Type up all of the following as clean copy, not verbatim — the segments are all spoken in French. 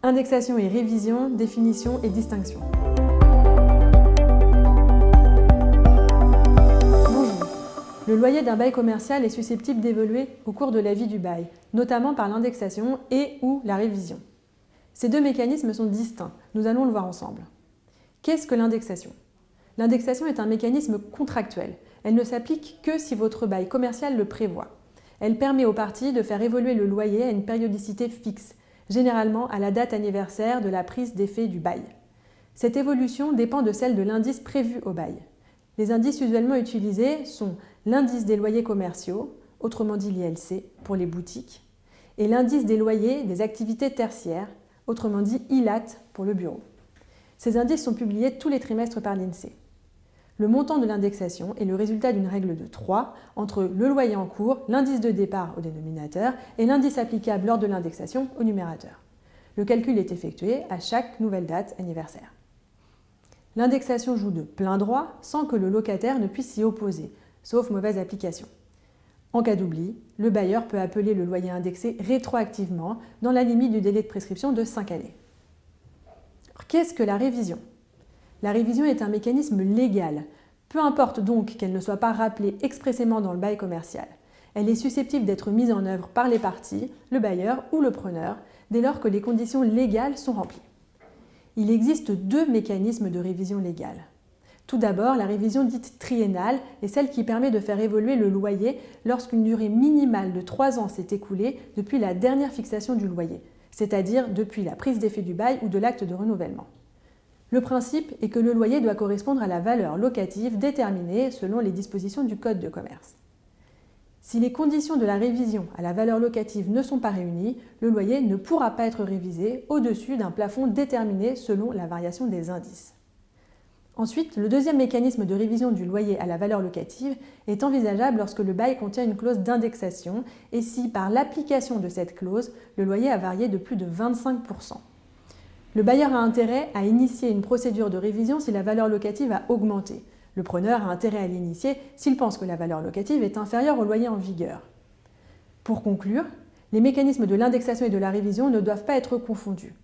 Indexation et révision, définition et distinction. Bonjour. Le loyer d'un bail commercial est susceptible d'évoluer au cours de la vie du bail, notamment par l'indexation et/ou la révision. Ces deux mécanismes sont distincts, nous allons le voir ensemble. Qu'est-ce que l'indexation ? L'indexation est un mécanisme contractuel. Elle ne s'applique que si votre bail commercial le prévoit. Elle permet aux parties de faire évoluer le loyer à une périodicité fixe, généralement à la date anniversaire de la prise d'effet du bail. Cette évolution dépend de celle de l'indice prévu au bail. Les indices usuellement utilisés sont l'indice des loyers commerciaux, autrement dit l'ILC pour les boutiques, et l'indice des loyers des activités tertiaires, autrement dit ILAT pour le bureau. Ces indices sont publiés tous les trimestres par l'INSEE. Le montant de l'indexation est le résultat d'une règle de 3 entre le loyer en cours, l'indice de départ au dénominateur et l'indice applicable lors de l'indexation au numérateur. Le calcul est effectué à chaque nouvelle date anniversaire. L'indexation joue de plein droit sans que le locataire ne puisse s'y opposer, sauf mauvaise application. En cas d'oubli, le bailleur peut appeler le loyer indexé rétroactivement dans la limite du délai de prescription de 5 années. Qu'est-ce que la révision ? La révision est un mécanisme légal, peu importe donc qu'elle ne soit pas rappelée expressément dans le bail commercial. Elle est susceptible d'être mise en œuvre par les parties, le bailleur ou le preneur, dès lors que les conditions légales sont remplies. Il existe deux mécanismes de révision légale. Tout d'abord, la révision dite triennale est celle qui permet de faire évoluer le loyer lorsqu'une durée minimale de 3 ans s'est écoulée depuis la dernière fixation du loyer, c'est-à-dire depuis la prise d'effet du bail ou de l'acte de renouvellement. Le principe est que le loyer doit correspondre à la valeur locative déterminée selon les dispositions du Code de commerce. Si les conditions de la révision à la valeur locative ne sont pas réunies, le loyer ne pourra pas être révisé au-dessus d'un plafond déterminé selon la variation des indices. Ensuite, le deuxième mécanisme de révision du loyer à la valeur locative est envisageable lorsque le bail contient une clause d'indexation et si, par l'application de cette clause, le loyer a varié de plus de 25%. Le bailleur a intérêt à initier une procédure de révision si la valeur locative a augmenté. Le preneur a intérêt à l'initier s'il pense que la valeur locative est inférieure au loyer en vigueur. Pour conclure, les mécanismes de l'indexation et de la révision ne doivent pas être confondus.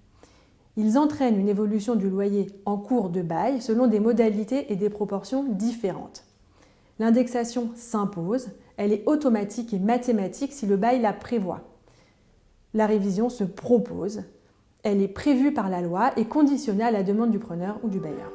Ils entraînent une évolution du loyer en cours de bail selon des modalités et des proportions différentes. L'indexation s'impose, elle est automatique et mathématique si le bail la prévoit. La révision se propose. Elle est prévue par la loi et conditionnée à la demande du preneur ou du bailleur.